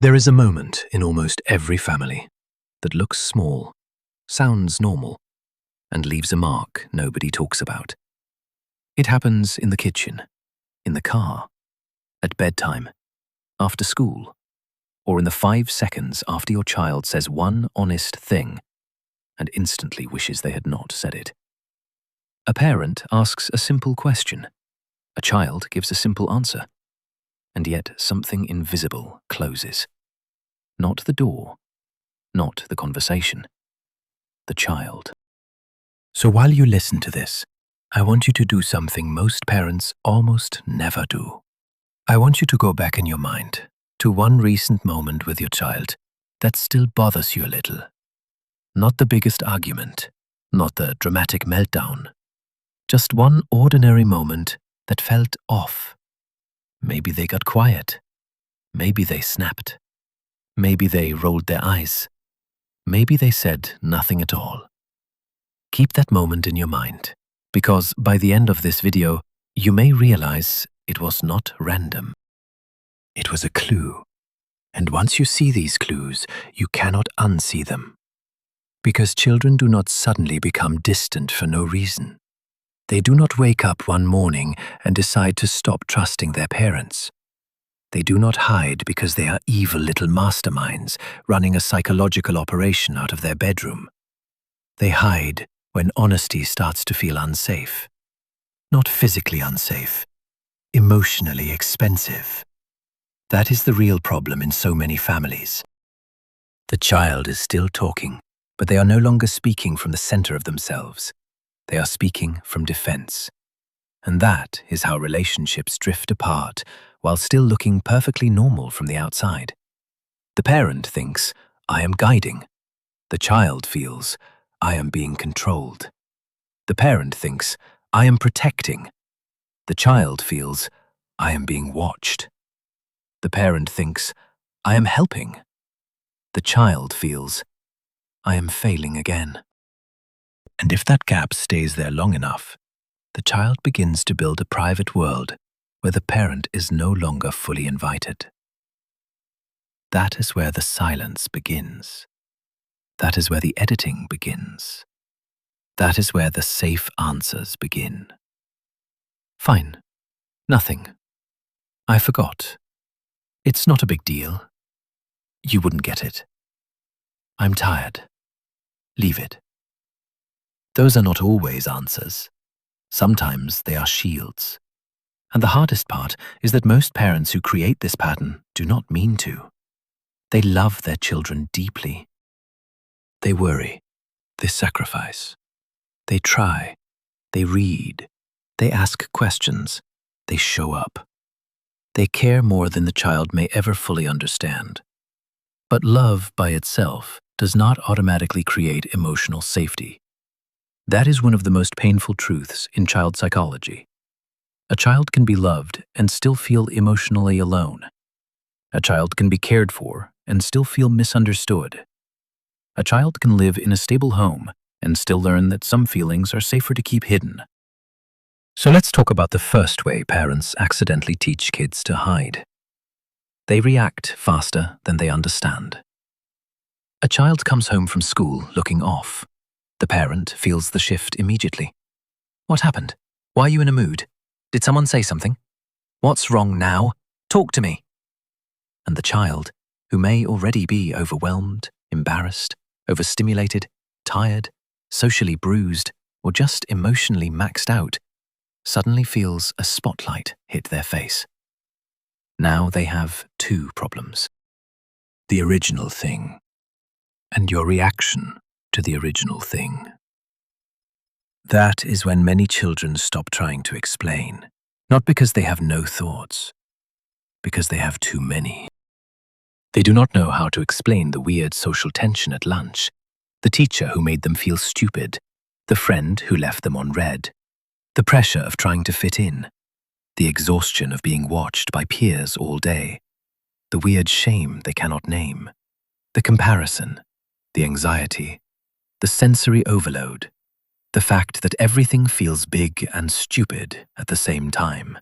There is a moment in almost every family that looks small, sounds normal, and leaves a mark nobody talks about. It happens in the kitchen, in the car, at bedtime, after school, or in the 5 seconds after your child says one honest thing and instantly wishes they had not said it. A parent asks a simple question. A child gives a simple answer. And yet something invisible closes. Not the door, not the conversation, the child. So while you listen to this, I want you to do something most parents almost never do. I want you to go back in your mind to one recent moment with your child that still bothers you a little. Not the biggest argument, not the dramatic meltdown. Just one ordinary moment that felt off. Maybe they got quiet. Maybe they snapped. Maybe they rolled their eyes. Maybe they said nothing at all. Keep that moment in your mind, because by the end of this video, you may realize it was not random. It was a clue. And once you see these clues, you cannot unsee them. Because children do not suddenly become distant for no reason. They do not wake up one morning and decide to stop trusting their parents. They do not hide because they are evil little masterminds running a psychological operation out of their bedroom. They hide when honesty starts to feel unsafe. Not physically unsafe, emotionally expensive. That is the real problem in so many families. The child is still talking, but they are no longer speaking from the center of themselves. They are speaking from defense. And that is how relationships drift apart while still looking perfectly normal from the outside. The parent thinks, I am guiding. The child feels, I am being controlled. The parent thinks, I am protecting. The child feels, I am being watched. The parent thinks, I am helping. The child feels, I am failing again. And if that gap stays there long enough, the child begins to build a private world where the parent is no longer fully invited. That is where the silence begins. That is where the editing begins. That is where the safe answers begin. Fine. Nothing. I forgot. It's not a big deal. You wouldn't get it. I'm tired. Leave it. Those are not always answers. Sometimes they are shields. And the hardest part is that most parents who create this pattern do not mean to. They love their children deeply. They worry. They sacrifice. They try. They read. They ask questions. They show up. They care more than the child may ever fully understand. But love by itself does not automatically create emotional safety. That is one of the most painful truths in child psychology. A child can be loved and still feel emotionally alone. A child can be cared for and still feel misunderstood. A child can live in a stable home and still learn that some feelings are safer to keep hidden. So let's talk about the first way parents accidentally teach kids to hide. They react faster than they understand. A child comes home from school looking off. The parent feels the shift immediately. What happened? Why are you in a mood? Did someone say something? What's wrong now? Talk to me. And the child, who may already be overwhelmed, embarrassed, overstimulated, tired, socially bruised, or just emotionally maxed out, suddenly feels a spotlight hit their face. Now they have 2 problems. The original thing, and your reaction to the original thing. That is when many children stop trying to explain, not because they have no thoughts, because they have too many. They do not know how to explain the weird social tension at lunch, the teacher who made them feel stupid, the friend who left them on red, the pressure of trying to fit in, the exhaustion of being watched by peers all day, the weird shame they cannot name, the comparison, the anxiety, the sensory overload, the fact that everything feels big and stupid at the same time.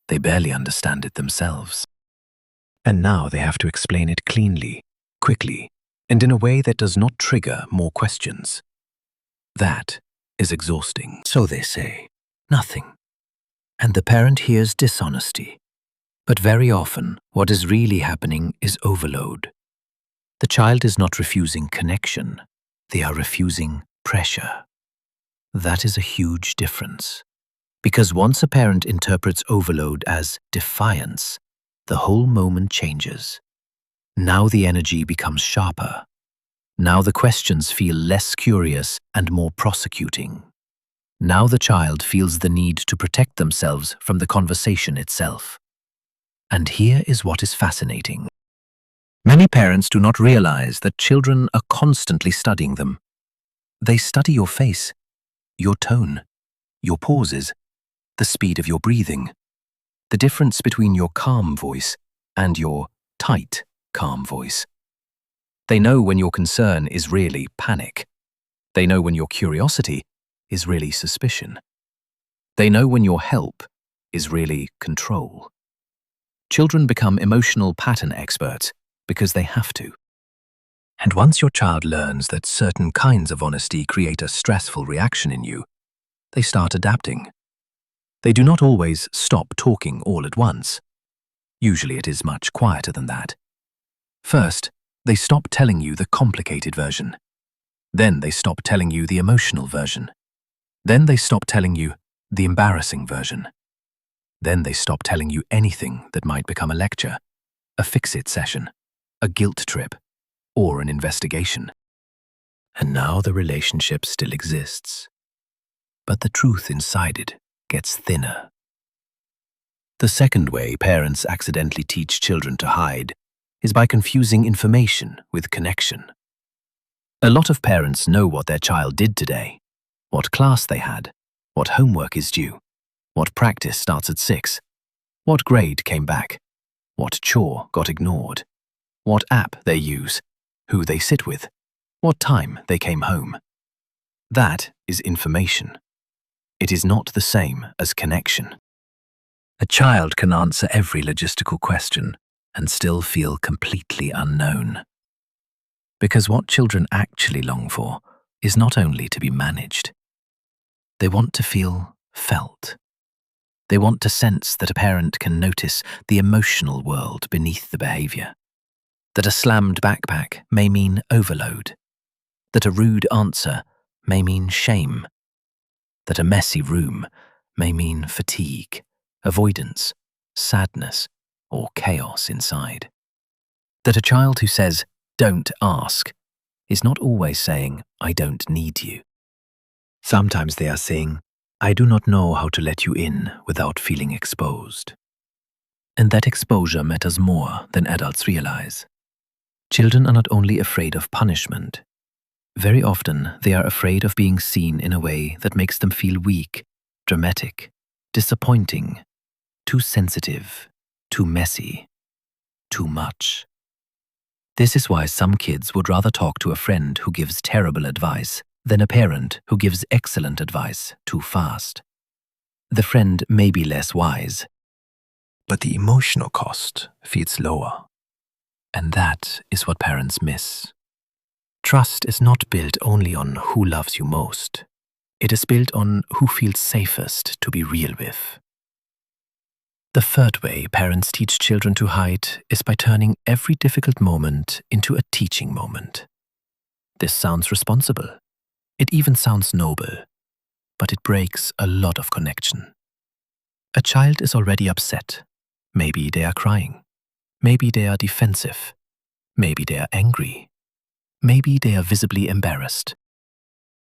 They barely understand it themselves. And now they have to explain it cleanly, quickly, and in a way that does not trigger more questions. That is exhausting. So they say, nothing. And the parent hears dishonesty. But very often, what is really happening is overload. The child is not refusing connection. They are refusing pressure. That is a huge difference. Because once a parent interprets overload as defiance, the whole moment changes. Now the energy becomes sharper. Now the questions feel less curious and more prosecuting. Now the child feels the need to protect themselves from the conversation itself. And here is what is fascinating. Many parents do not realize that children are constantly studying them. They study your face, your tone, your pauses, the speed of your breathing, the difference between your calm voice and your tight, calm voice. They know when your concern is really panic. They know when your curiosity is really suspicion. They know when your help is really control. Children become emotional pattern experts because they have to. And once your child learns that certain kinds of honesty create a stressful reaction in you, they start adapting. They do not always stop talking all at once. Usually it is much quieter than that. First, they stop telling you the complicated version. Then they stop telling you the emotional version. Then they stop telling you the embarrassing version. Then they stop telling you anything that might become a lecture, a fix-it session, a guilt trip, or an investigation. And now the relationship still exists. But the truth inside it gets thinner. The second way parents accidentally teach children to hide is by confusing information with connection. A lot of parents know what their child did today, what class they had, what homework is due, what practice starts at 6, what grade came back, what chore got ignored, what app they use, who they sit with, what time they came home. That is information. It is not the same as connection. A child can answer every logistical question and still feel completely unknown. Because what children actually long for is not only to be managed. They want to feel felt. They want to sense that a parent can notice the emotional world beneath the behavior. That a slammed backpack may mean overload. That a rude answer may mean shame. That a messy room may mean fatigue, avoidance, sadness, or chaos inside. That a child who says, "Don't ask," is not always saying, "I don't need you." Sometimes they are saying, "I do not know how to let you in without feeling exposed." And that exposure matters more than adults realize. Children are not only afraid of punishment. Very often, they are afraid of being seen in a way that makes them feel weak, dramatic, disappointing, too sensitive, too messy, too much. This is why some kids would rather talk to a friend who gives terrible advice than a parent who gives excellent advice too fast. The friend may be less wise, but the emotional cost feels lower. And that is what parents miss. Trust is not built only on who loves you most. It is built on who feels safest to be real with. The third way parents teach children to hide is by turning every difficult moment into a teaching moment. This sounds responsible. It even sounds noble, but it breaks a lot of connection. A child is already upset. Maybe they are crying. Maybe they are defensive. Maybe they are angry. Maybe they are visibly embarrassed.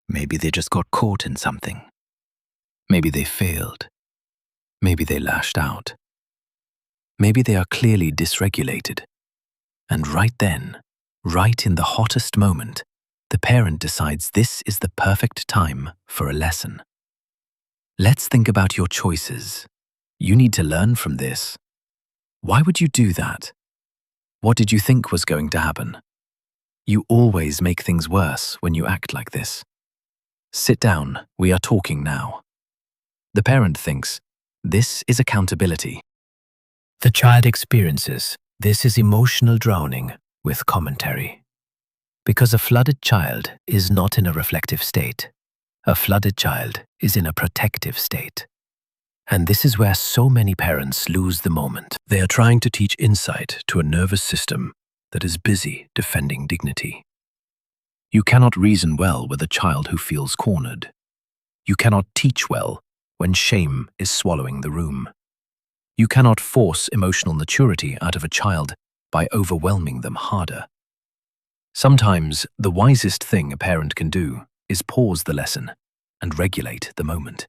Maybe they just got caught in something. Maybe they failed. Maybe they lashed out. Maybe they are clearly dysregulated. And right then, right in the hottest moment, the parent decides this is the perfect time for a lesson. Let's think about your choices. You need to learn from this. Why would you do that? What did you think was going to happen? You always make things worse when you act like this. Sit down, we are talking now. The parent thinks, this is accountability. The child experiences, This is emotional drowning with commentary. Because a flooded child is not in a reflective state. A flooded child is in a protective state. And this is where so many parents lose the moment. They are trying to teach insight to a nervous system that is busy defending dignity. You cannot reason well with a child who feels cornered. You cannot teach well when shame is swallowing the room. You cannot force emotional maturity out of a child by overwhelming them harder. Sometimes the wisest thing a parent can do is pause the lesson and regulate the moment.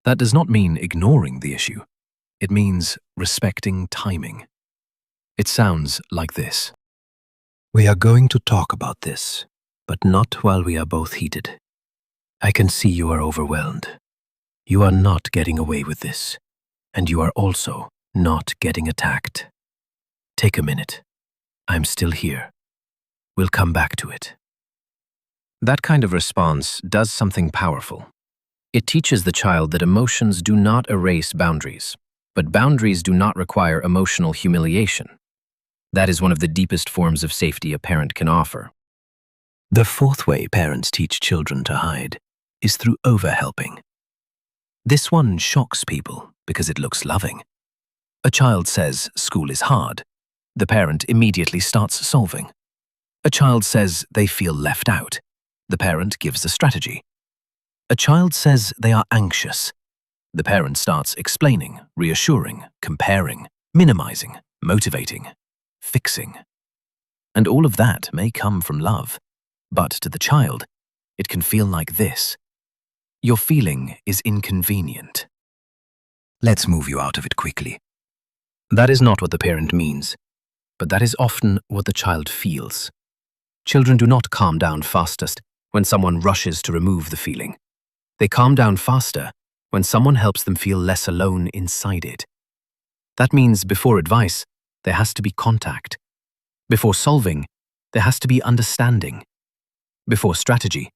That does not mean ignoring the issue. It means respecting timing. It sounds like this. We are going to talk about this, but not while we are both heated. I can see you are overwhelmed. You are not getting away with this, and you are also not getting attacked. Take a minute. I'm still here. We'll come back to it. That kind of response does something powerful. It teaches the child that emotions do not erase boundaries, but boundaries do not require emotional humiliation. That is one of the deepest forms of safety a parent can offer. The fourth way parents teach children to hide is through overhelping. This one shocks people because it looks loving. A child says school is hard. The parent immediately starts solving. A child says they feel left out. The parent gives a strategy. A child says they are anxious. The parent starts explaining, reassuring, comparing, minimizing, motivating, fixing. And all of that may come from love, but to the child, it can feel like this. Your feeling is inconvenient. Let's move you out of it quickly. That is not what the parent means, but that is often what the child feels. Children do not calm down fastest when someone rushes to remove the feeling. They calm down faster when someone helps them feel less alone inside it. That means before advice, there has to be contact. Before solving, there has to be understanding. Before strategy,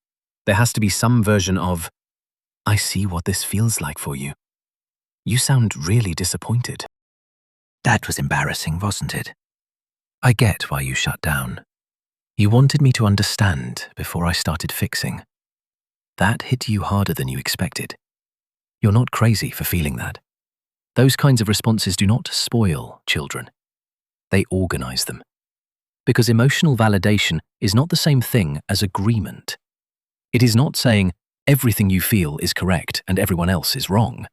there has to be some version of, I see what this feels like for you. You sound really disappointed. That was embarrassing, wasn't it? I get why you shut down. You wanted me to understand before I started fixing. That hit you harder than you expected. You're not crazy for feeling that. Those kinds of responses do not spoil children. They organize them. Because emotional validation is not the same thing as agreement. It is not saying everything you feel is correct and everyone else is wrong.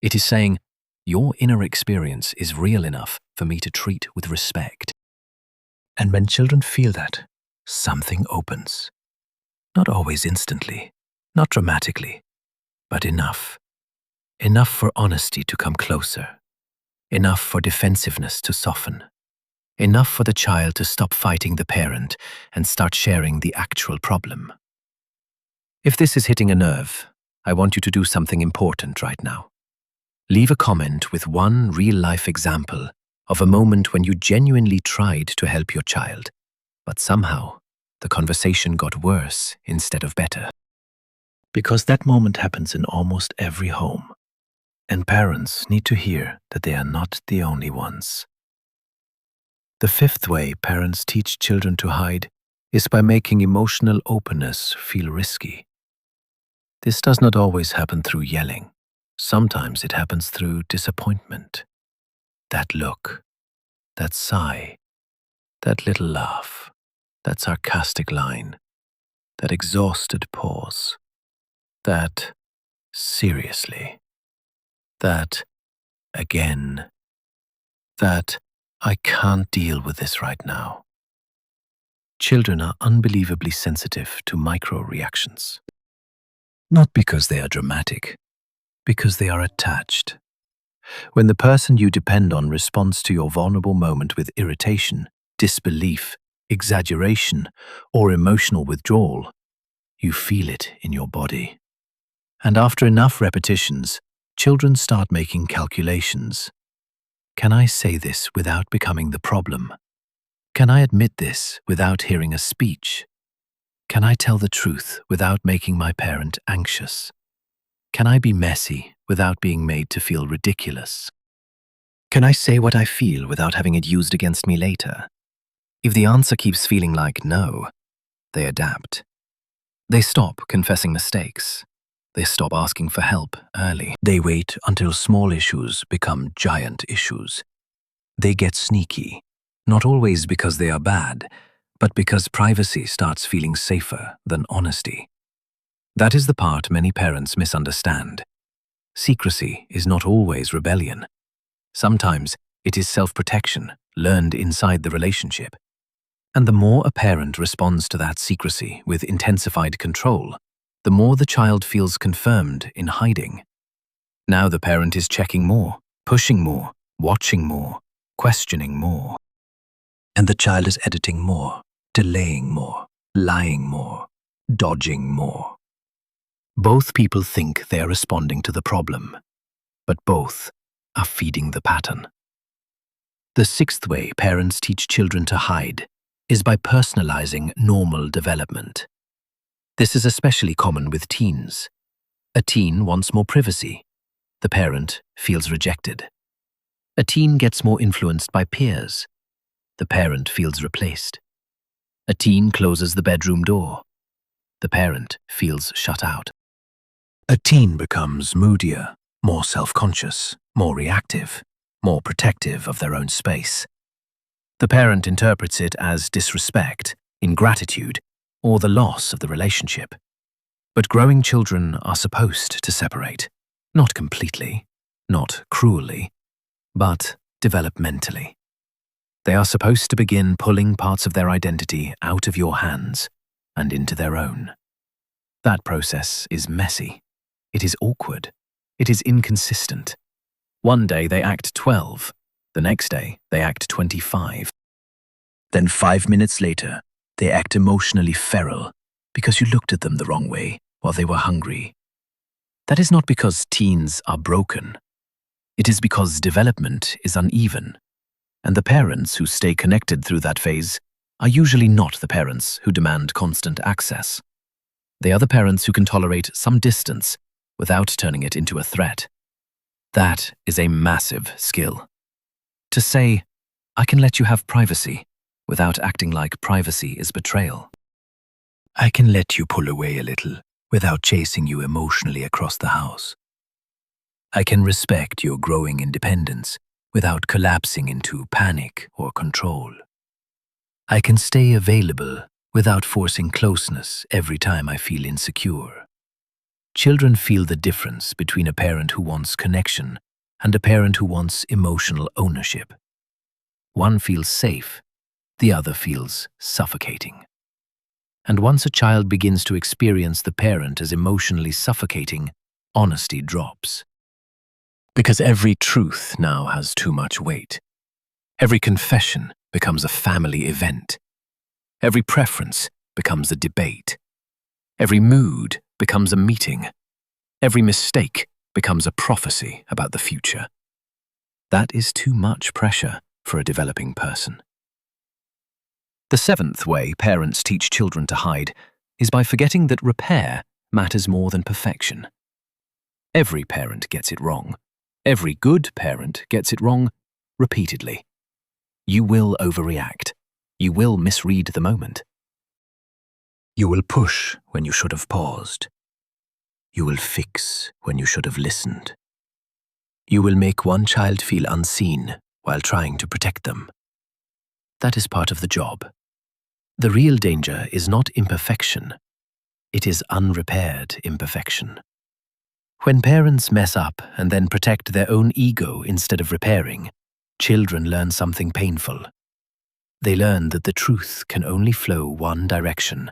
It is saying your inner experience is real enough for me to treat with respect. And when children feel that, something opens. Not always instantly. Not dramatically, but enough. Enough for honesty to come closer. Enough for defensiveness to soften. Enough for the child to stop fighting the parent and start sharing the actual problem. If this is hitting a nerve, I want you to do something important right now. Leave a comment with one real-life example of a moment when you genuinely tried to help your child, but somehow the conversation got worse instead of better. Because that moment happens in almost every home, and parents need to hear that they are not the only ones. The fifth way parents teach children to hide is by making emotional openness feel risky. This does not always happen through yelling. Sometimes it happens through disappointment. That look, that sigh, that little laugh, that sarcastic line, that exhausted pause. That, seriously. That, again. That, I can't deal with this right now. Children are unbelievably sensitive to micro-reactions. Not because they are dramatic, because they are attached. When the person you depend on responds to your vulnerable moment with irritation, disbelief, exaggeration, or emotional withdrawal, you feel it in your body. And after enough repetitions, children start making calculations. Can I say this without becoming the problem? Can I admit this without hearing a speech? Can I tell the truth without making my parent anxious? Can I be messy without being made to feel ridiculous? Can I say what I feel without having it used against me later? If the answer keeps feeling like no, they adapt. They stop confessing mistakes. They stop asking for help early. They wait until small issues become giant issues. They get sneaky, not always because they are bad, but because privacy starts feeling safer than honesty. That is the part many parents misunderstand. Secrecy is not always rebellion. Sometimes it is self-protection learned inside the relationship. And the more a parent responds to that secrecy with intensified control, the more the child feels confirmed in hiding. Now the parent is checking more, pushing more, watching more, questioning more. And the child is editing more, delaying more, lying more, dodging more. Both people think they are responding to the problem, but both are feeding the pattern. The sixth way parents teach children to hide is by personalizing normal development. This is especially common with teens. A teen wants more privacy. The parent feels rejected. A teen gets more influenced by peers. The parent feels replaced. A teen closes the bedroom door. The parent feels shut out. A teen becomes moodier, more self-conscious, more reactive, more protective of their own space. The parent interprets it as disrespect, ingratitude, or the loss of the relationship. But growing children are supposed to separate, not completely, not cruelly, but developmentally. They are supposed to begin pulling parts of their identity out of your hands and into their own. That process is messy. It is awkward. It is inconsistent. One day they act 12. The next day they act 25. Then 5 minutes later, they act emotionally feral because you looked at them the wrong way while they were hungry. That is not because teens are broken. It is because development is uneven, and the parents who stay connected through that phase are usually not the parents who demand constant access. They are the parents who can tolerate some distance without turning it into a threat. That is a massive skill. To say, I can let you have privacy, without acting like privacy is betrayal. I can let you pull away a little without chasing you emotionally across the house. I can respect your growing independence without collapsing into panic or control. I can stay available without forcing closeness every time I feel insecure. Children feel the difference between a parent who wants connection and a parent who wants emotional ownership. One feels safe, the other feels suffocating. And once a child begins to experience the parent as emotionally suffocating, honesty drops. Because every truth now has too much weight. Every confession becomes a family event. Every preference becomes a debate. Every mood becomes a meeting. Every mistake becomes a prophecy about the future. That is too much pressure for a developing person. The seventh way parents teach children to hide is by forgetting that repair matters more than perfection. Every parent gets it wrong. Every good parent gets it wrong repeatedly. You will overreact. You will misread the moment. You will push when you should have paused. You will fix when you should have listened. You will make one child feel unseen while trying to protect them. That is part of the job. The real danger is not imperfection. It is unrepaired imperfection. When parents mess up and then protect their own ego instead of repairing, children learn something painful. They learn that the truth can only flow one direction.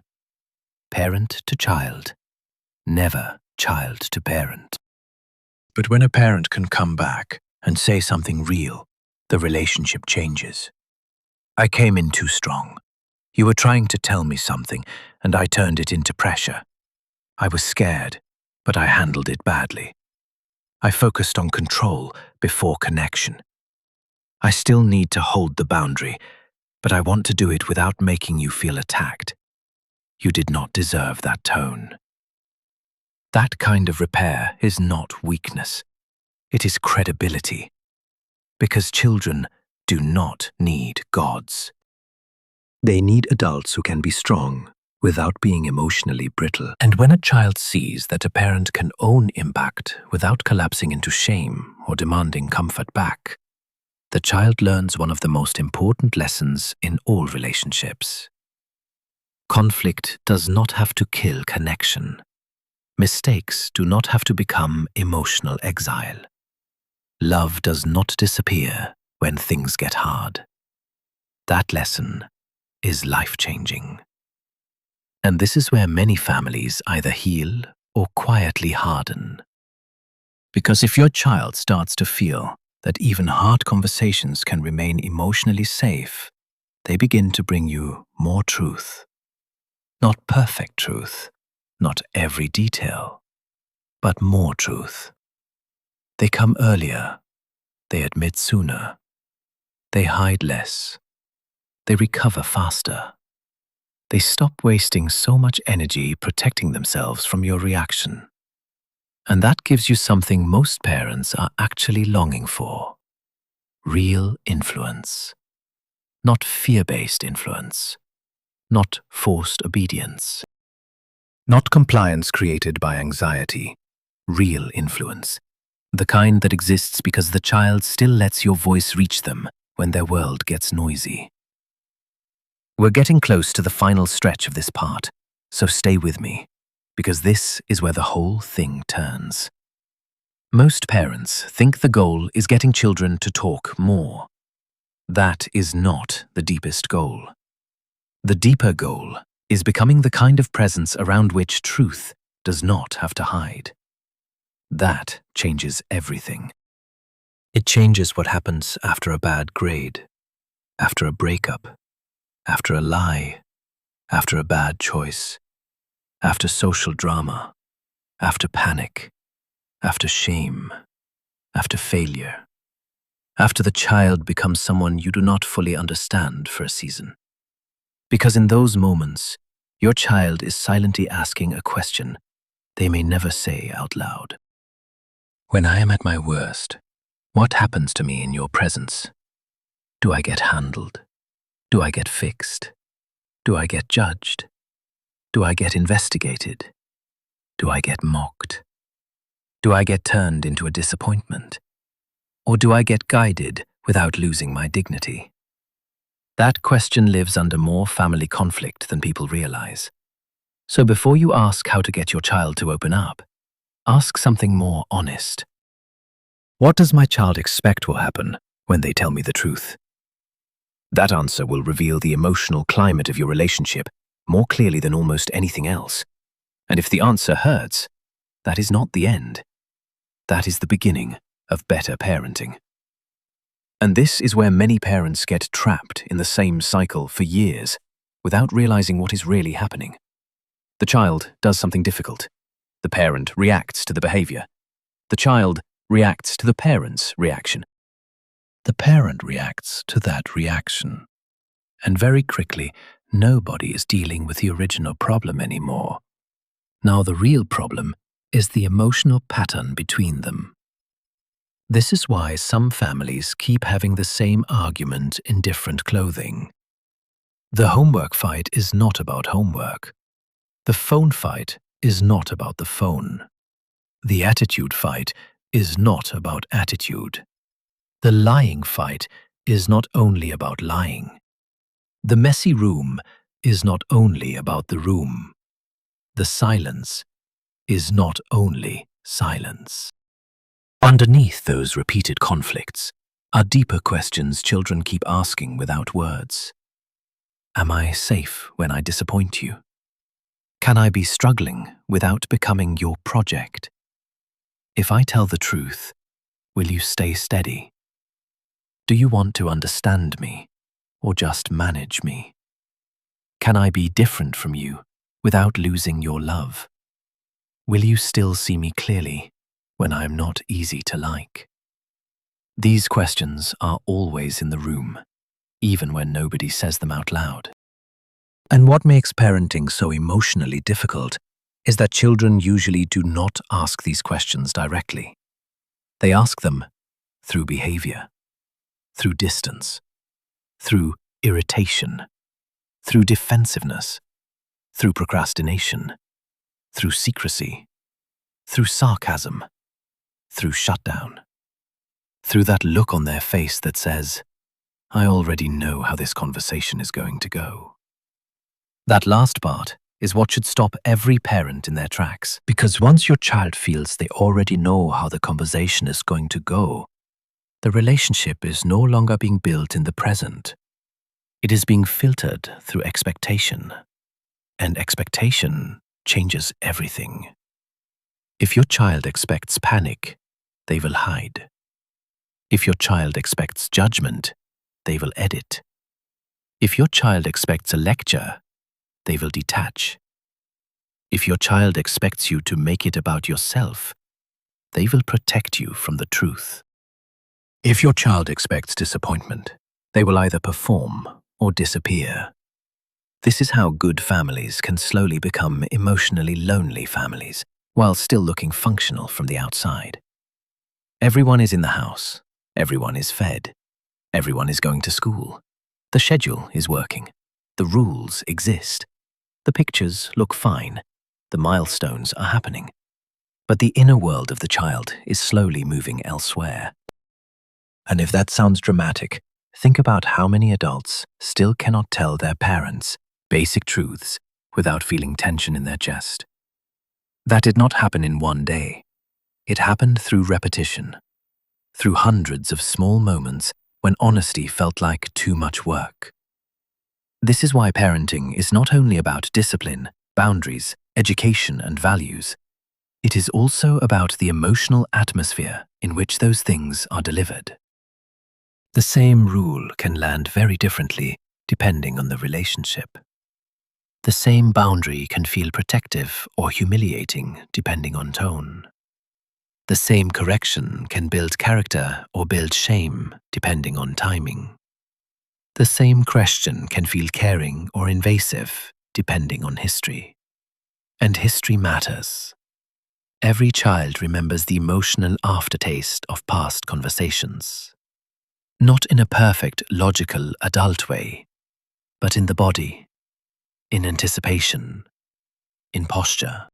Parent to child, never child to parent. But when a parent can come back and say something real, the relationship changes. I came in too strong. You were trying to tell me something, and I turned it into pressure. I was scared, but I handled it badly. I focused on control before connection. I still need to hold the boundary, but I want to do it without making you feel attacked. You did not deserve that tone. That kind of repair is not weakness. It is credibility. Because children do not need gods. They need adults who can be strong without being emotionally brittle. And when a child sees that a parent can own impact without collapsing into shame or demanding comfort back, the child learns one of the most important lessons in all relationships. Conflict does not have to kill connection. Mistakes do not have to become emotional exile. Love does not disappear when things get hard. That lesson is life-changing. And this is where many families either heal or quietly harden. Because if your child starts to feel that even hard conversations can remain emotionally safe, they begin to bring you more truth. Not perfect truth, not every detail, but more truth. They come earlier, they admit sooner, they hide less, they recover faster. They stop wasting so much energy protecting themselves from your reaction. And that gives you something most parents are actually longing for: real influence. Not fear-based influence, not forced obedience, not compliance created by anxiety. Real influence, the kind that exists because the child still lets your voice reach them when their world gets noisy. We're getting close to the final stretch of this part, so stay with me, because this is where the whole thing turns. Most parents think the goal is getting children to talk more. That is not the deepest goal. The deeper goal is becoming the kind of presence around which truth does not have to hide. That changes everything. It changes what happens after a bad grade, after a breakup, after a lie, after a bad choice, after social drama, after panic, after shame, after failure, after the child becomes someone you do not fully understand for a season. Because in those moments, your child is silently asking a question they may never say out loud. When I am at my worst, what happens to me in your presence? Do I get handled? Do I get fixed? Do I get judged? Do I get investigated? Do I get mocked? Do I get turned into a disappointment? Or do I get guided without losing my dignity? That question lives under more family conflict than people realize. So before you ask how to get your child to open up, ask something more honest. What does my child expect will happen when they tell me the truth? That answer will reveal the emotional climate of your relationship more clearly than almost anything else. And if the answer hurts, that is not the end. That is the beginning of better parenting. And this is where many parents get trapped in the same cycle for years without realizing what is really happening. The child does something difficult. The parent reacts to the behavior. The child reacts to the parent's reaction. The parent reacts to that reaction. And very quickly, nobody is dealing with the original problem anymore. Now the real problem is the emotional pattern between them. This is why some families keep having the same argument in different clothing. The homework fight is not about homework. The phone fight is not about the phone. The attitude fight is not about attitude. The lying fight is not only about lying. The messy room is not only about the room. The silence is not only silence. Underneath those repeated conflicts are deeper questions children keep asking without words. Am I safe when I disappoint you? Can I be struggling without becoming your project? If I tell the truth, will you stay steady? Do you want to understand me or just manage me? Can I be different from you without losing your love? Will you still see me clearly when I am not easy to like? These questions are always in the room, even when nobody says them out loud. And what makes parenting so emotionally difficult is that children usually do not ask these questions directly. They ask them through behavior. through distance, through irritation, through defensiveness, through procrastination, through secrecy, through sarcasm, through shutdown, through that look on their face that says, "I already know how this conversation is going to go." That last part is what should stop every parent in their tracks, because once your child feels they already know how the conversation is going to go, the relationship is no longer being built in the present. It is being filtered through expectation, and expectation changes everything. If your child expects panic, they will hide. If your child expects judgment, they will edit. If your child expects a lecture, they will detach. If your child expects you to make it about yourself, they will protect you from the truth. If your child expects disappointment, they will either perform or disappear. This is how good families can slowly become emotionally lonely families, while still looking functional from the outside. Everyone is in the house, everyone is fed, everyone is going to school. The schedule is working, the rules exist, the pictures look fine, the milestones are happening. But the inner world of the child is slowly moving elsewhere. And if that sounds dramatic, think about how many adults still cannot tell their parents basic truths without feeling tension in their chest. That did not happen in one day. It happened through repetition, through hundreds of small moments when honesty felt like too much work. This is why parenting is not only about discipline, boundaries, education, and values. It is also about the emotional atmosphere in which those things are delivered. The same rule can land very differently depending on the relationship. The same boundary can feel protective or humiliating depending on tone. The same correction can build character or build shame depending on timing. The same question can feel caring or invasive depending on history. And history matters. Every child remembers the emotional aftertaste of past conversations. Not in a perfect, logical, adult way, but in the body, in anticipation, in posture,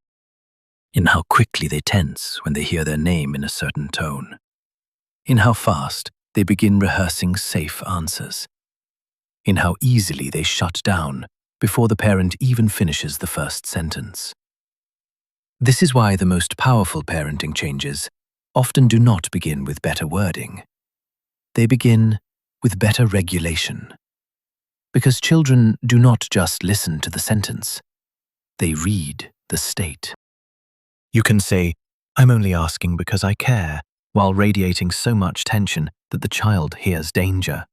in how quickly they tense when they hear their name in a certain tone, in how fast they begin rehearsing safe answers, in how easily they shut down before the parent even finishes the first sentence. This is why the most powerful parenting changes often do not begin with better wording. They begin with better regulation. Because children do not just listen to the sentence, they read the state. You can say, "I'm only asking because I care," while radiating so much tension that the child hears danger.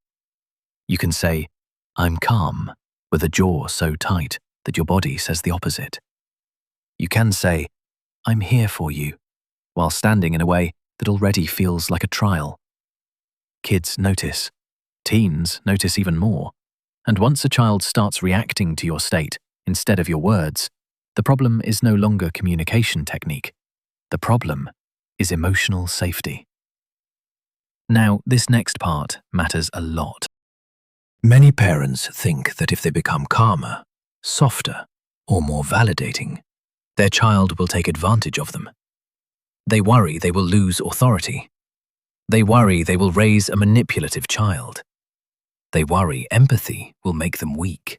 You can say, "I'm calm," with a jaw so tight that your body says the opposite. You can say, "I'm here for you," while standing in a way that already feels like a trial. Kids notice. Teens notice even more. And once a child starts reacting to your state instead of your words, the problem is no longer communication technique. The problem is emotional safety. Now, this next part matters a lot. Many parents think that if they become calmer, softer, or more validating, their child will take advantage of them. They worry they will lose authority. They worry they will raise a manipulative child. They worry empathy will make them weak.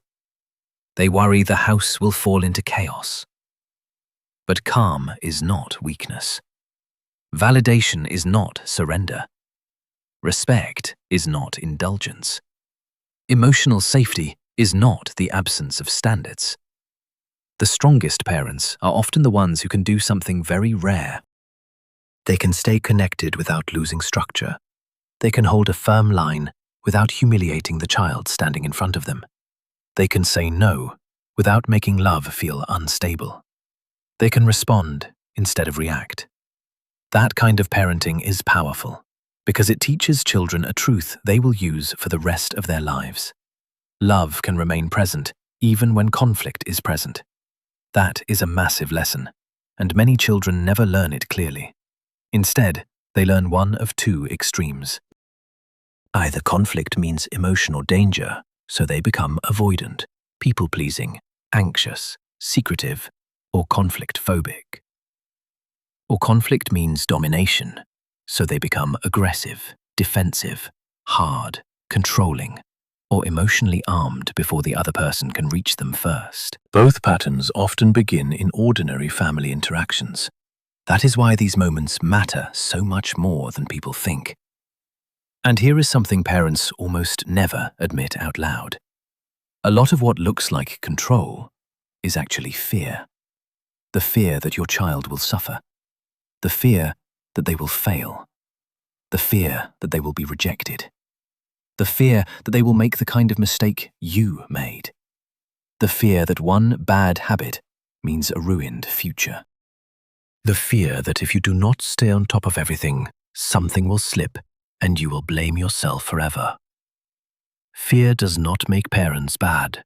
They worry the house will fall into chaos. But calm is not weakness. Validation is not surrender. Respect is not indulgence. Emotional safety is not the absence of standards. The strongest parents are often the ones who can do something very rare. They can stay connected without losing structure. They can hold a firm line without humiliating the child standing in front of them. They can say no without making love feel unstable. They can respond instead of react. That kind of parenting is powerful because it teaches children a truth they will use for the rest of their lives. Love can remain present even when conflict is present. That is a massive lesson, and many children never learn it clearly. Instead, they learn one of two extremes. Either conflict means emotional danger, so they become avoidant, people-pleasing, anxious, secretive, or conflict-phobic. Or conflict means domination, so they become aggressive, defensive, hard, controlling, or emotionally armed before the other person can reach them first. Both patterns often begin in ordinary family interactions. That is why these moments matter so much more than people think. And here is something parents almost never admit out loud. A lot of what looks like control is actually fear. The fear that your child will suffer. The fear that they will fail. The fear that they will be rejected. The fear that they will make the kind of mistake you made. The fear that one bad habit means a ruined future. The fear that if you do not stay on top of everything, something will slip and you will blame yourself forever. Fear does not make parents bad.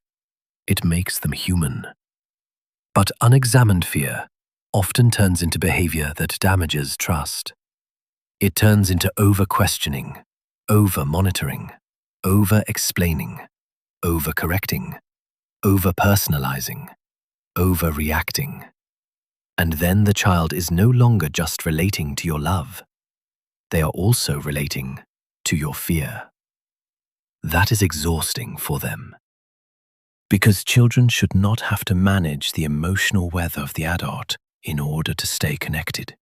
It makes them human. But unexamined fear often turns into behavior that damages trust. It turns into over-questioning, over-monitoring, over-explaining, over-correcting, over-personalizing, over-reacting. And then the child is no longer just relating to your love. They are also relating to your fear. That is exhausting for them. Because children should not have to manage the emotional weather of the adult in order to stay connected.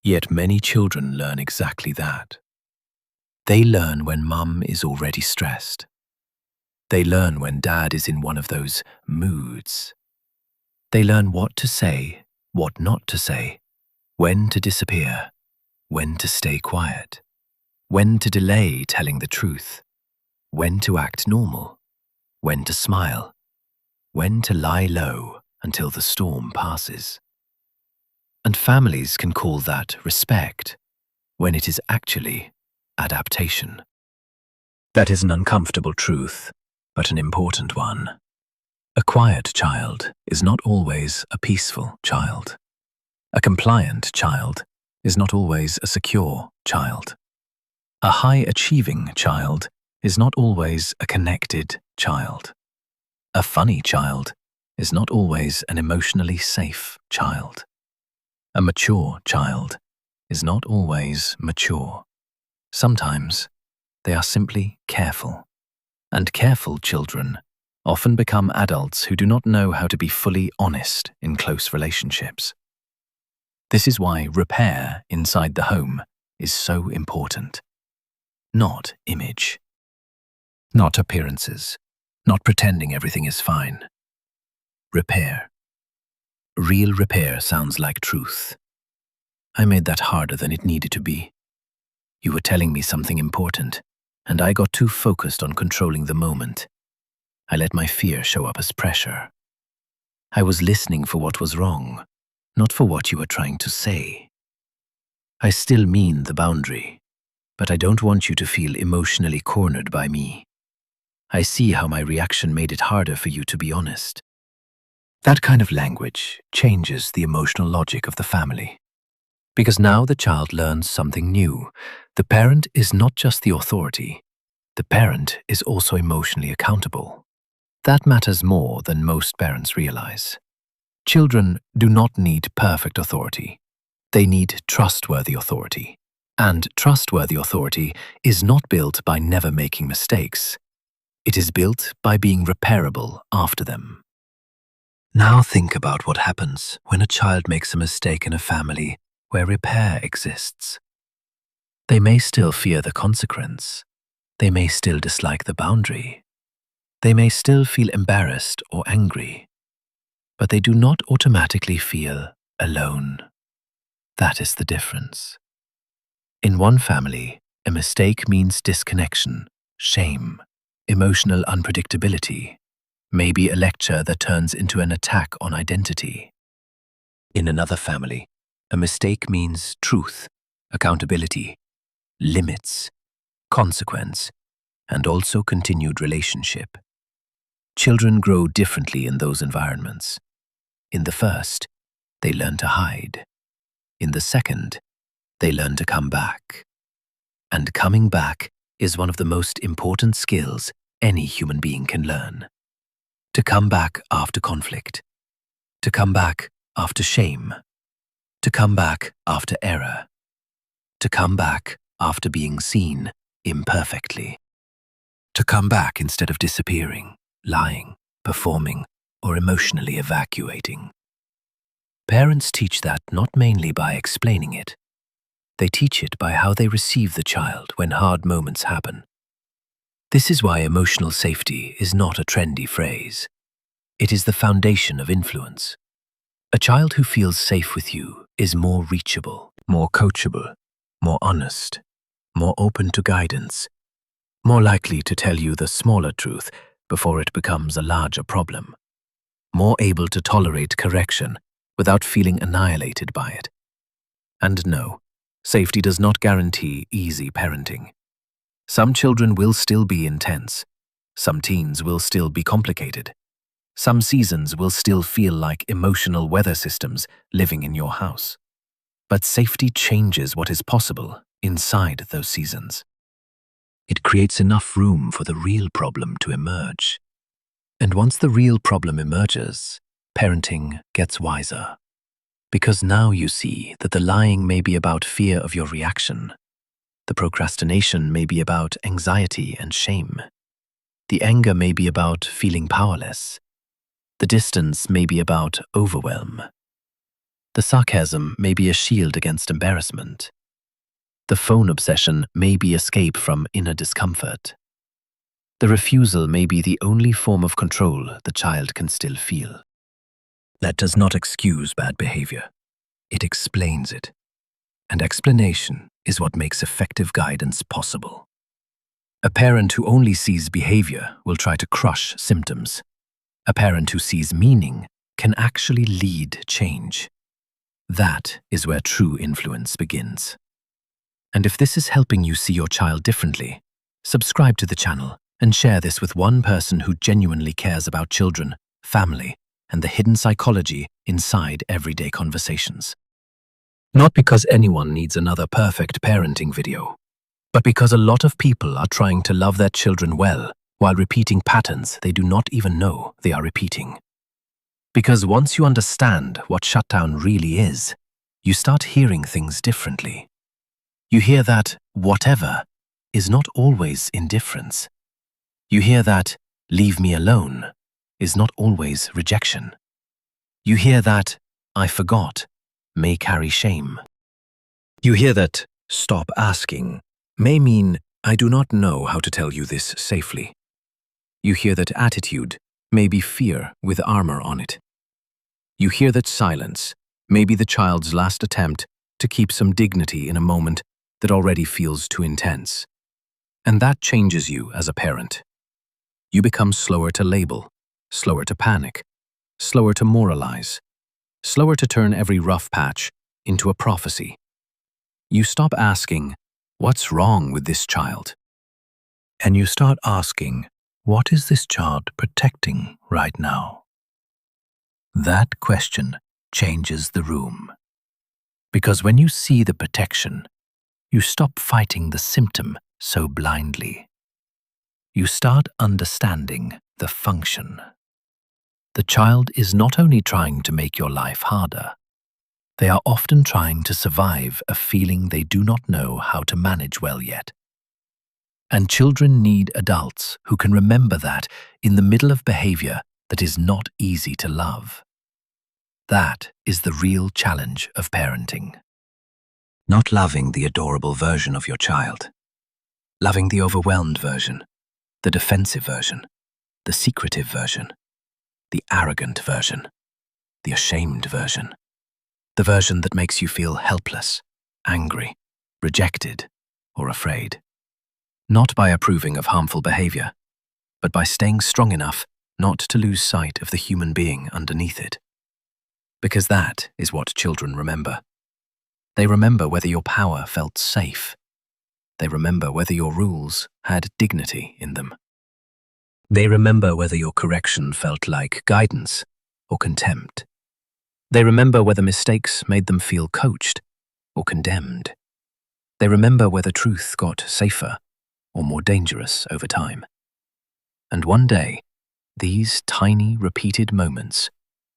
Yet many children learn exactly that. They learn when mum is already stressed. They learn when dad is in one of those moods. They learn what to say, what not to say, when to disappear, when to stay quiet, when to delay telling the truth, when to act normal, when to smile, when to lie low until the storm passes. And families can call that respect, when it is actually adaptation. That is an uncomfortable truth, but an important one. A quiet child is not always a peaceful child. A compliant child is not always a secure child. A high-achieving child is not always a connected child. A funny child is not always an emotionally safe child. A mature child is not always mature. Sometimes they are simply careful. And careful children often become adults who do not know how to be fully honest in close relationships. This is why repair inside the home is so important. Not image. Not appearances. Not pretending everything is fine. Repair. Real repair sounds like truth. I made that harder than it needed to be. You were telling me something important, and I got too focused on controlling the moment. I let my fear show up as pressure. I was listening for what was wrong, not for what you were trying to say. I still mean the boundary, but I don't want you to feel emotionally cornered by me. I see how my reaction made it harder for you to be honest. That kind of language changes the emotional logic of the family. Because now the child learns something new. The parent is not just the authority. The parent is also emotionally accountable. That matters more than most parents realize. Children do not need perfect authority. They need trustworthy authority. And trustworthy authority is not built by never making mistakes. It is built by being repairable after them. Now think about what happens when a child makes a mistake in a family where repair exists. They may still fear the consequence. They may still dislike the boundary. They may still feel embarrassed or angry. But they do not automatically feel alone. That is the difference. In one family, a mistake means disconnection, shame, emotional unpredictability, maybe a lecture that turns into an attack on identity. In another family, a mistake means truth, accountability, limits, consequence, and also continued relationship. Children grow differently in those environments. In the first, they learn to hide. In the second, they learn to come back. And coming back is one of the most important skills any human being can learn. To come back after conflict. To come back after shame. To come back after error. To come back after being seen imperfectly. To come back instead of disappearing, lying, performing, or emotionally evacuating. Parents teach that not mainly by explaining it. They teach it by how they receive the child when hard moments happen. This is why emotional safety is not a trendy phrase. It is the foundation of influence. A child who feels safe with you is more reachable, more coachable, more honest, more open to guidance, more likely to tell you the smaller truth before it becomes a larger problem, more able to tolerate correction without feeling annihilated by it. And no, safety does not guarantee easy parenting. Some children will still be intense. Some teens will still be complicated. Some seasons will still feel like emotional weather systems living in your house. But safety changes what is possible inside those seasons. It creates enough room for the real problem to emerge. And once the real problem emerges, parenting gets wiser. Because now you see that the lying may be about fear of your reaction. The procrastination may be about anxiety and shame. The anger may be about feeling powerless. The distance may be about overwhelm. The sarcasm may be a shield against embarrassment. The phone obsession may be escape from inner discomfort. The refusal may be the only form of control the child can still feel. That does not excuse bad behavior. It explains it. And explanation is what makes effective guidance possible. A parent who only sees behavior will try to crush symptoms. A parent who sees meaning can actually lead change. That is where true influence begins. And if this is helping you see your child differently, subscribe to the channel and share this with one person who genuinely cares about children, family, and the hidden psychology inside everyday conversations. Not because anyone needs another perfect parenting video, but because a lot of people are trying to love their children well while repeating patterns they do not even know they are repeating. Because once you understand what shutdown really is, you start hearing things differently. You hear that whatever is not always indifference. You hear that leave me alone is not always rejection. You hear that I forgot may carry shame. You hear that stop asking may mean I do not know how to tell you this safely. You hear that attitude may be fear with armor on it. You hear that silence may be the child's last attempt to keep some dignity in a moment that already feels too intense. And that changes you as a parent. You become slower to label, slower to panic, slower to moralize, slower to turn every rough patch into a prophecy. You stop asking, what's wrong with this child? And you start asking, what is this child protecting right now? That question changes the room. Because when you see the protection, you stop fighting the symptom so blindly. You start understanding the function. The child is not only trying to make your life harder, they are often trying to survive a feeling they do not know how to manage well yet. And children need adults who can remember that in the middle of behavior that is not easy to love. That is the real challenge of parenting. Not loving the adorable version of your child. Loving the overwhelmed version, the defensive version, the secretive version, the arrogant version, the ashamed version, the version that makes you feel helpless, angry, rejected, or afraid. Not by approving of harmful behavior, but by staying strong enough not to lose sight of the human being underneath it. Because that is what children remember. They remember whether your power felt safe. They remember whether your rules had dignity in them. They remember whether your correction felt like guidance or contempt. They remember whether mistakes made them feel coached or condemned. They remember whether truth got safer or more dangerous over time. And one day, these tiny, repeated moments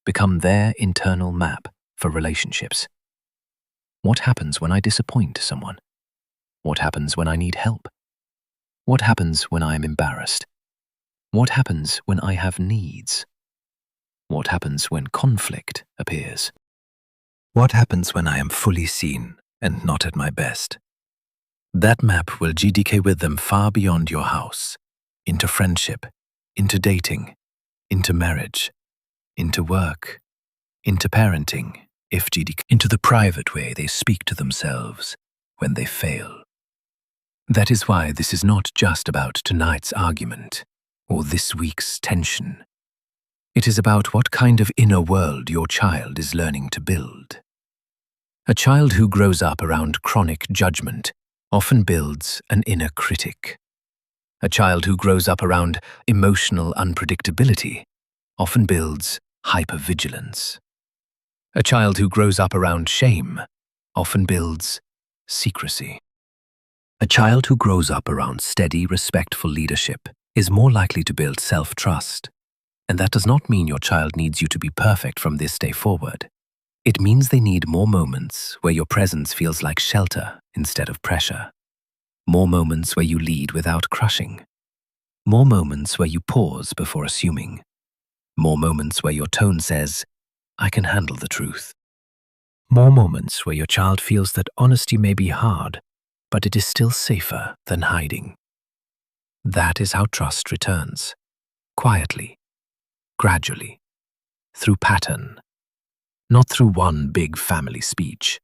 become their internal map for relationships. What happens when I disappoint someone? What happens when I need help? What happens when I am embarrassed? What happens when I have needs? What happens when conflict appears? What happens when I am fully seen and not at my best? That map will GDK with them far beyond your house, into friendship, into dating, into marriage, into work, into parenting, if GDK, into the private way they speak to themselves when they fail. That is why this is not just about tonight's argument or this week's tension. It is about what kind of inner world your child is learning to build. A child who grows up around chronic judgment often builds an inner critic. A child who grows up around emotional unpredictability often builds hypervigilance. A child who grows up around shame often builds secrecy. A child who grows up around steady, respectful leadership is more likely to build self-trust. And that does not mean your child needs you to be perfect from this day forward. It means they need more moments where your presence feels like shelter instead of pressure. More moments where you lead without crushing. More moments where you pause before assuming. More moments where your tone says, I can handle the truth. More moments where your child feels that honesty may be hard, but it is still safer than hiding. That is how trust returns. Quietly, gradually, through pattern. Not through one big family speech,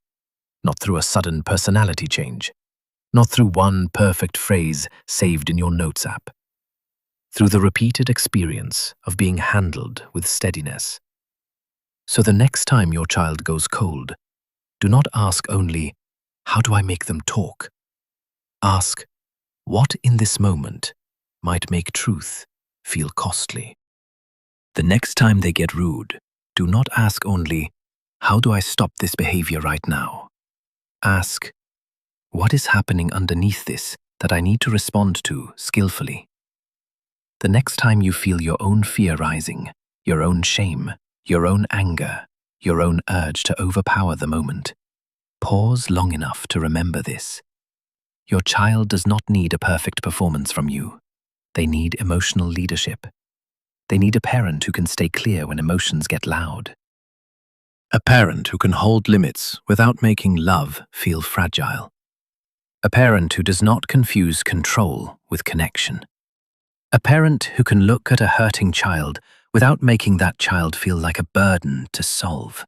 not through a sudden personality change, not through one perfect phrase saved in your notes app. Through the repeated experience of being handled with steadiness. So the next time your child goes cold, do not ask only, how do I make them talk? Ask, what in this moment might make truth feel costly? The next time they get rude, do not ask only, how do I stop this behavior right now? Ask, what is happening underneath this that I need to respond to skillfully? The next time you feel your own fear rising, your own shame, your own anger, your own urge to overpower the moment, pause long enough to remember this. Your child does not need a perfect performance from you. They need emotional leadership. They need a parent who can stay clear when emotions get loud. A parent who can hold limits without making love feel fragile. A parent who does not confuse control with connection. A parent who can look at a hurting child without making that child feel like a burden to solve.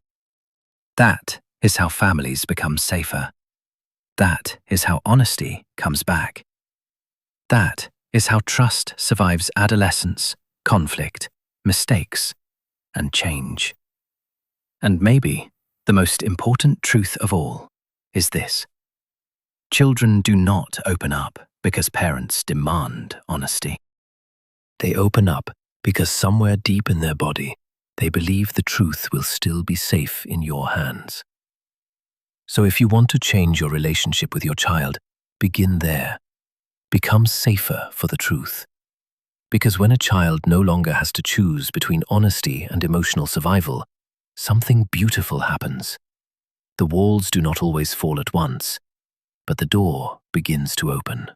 That is how families become safer. That is how honesty comes back. That is how trust survives adolescence, conflict, mistakes, and change. And maybe the most important truth of all is this. Children do not open up because parents demand honesty. They open up because somewhere deep in their body, they believe the truth will still be safe in your hands. So if you want to change your relationship with your child, begin there. Become safer for the truth. Because when a child no longer has to choose between honesty and emotional survival, something beautiful happens. The walls do not always fall at once, but the door begins to open.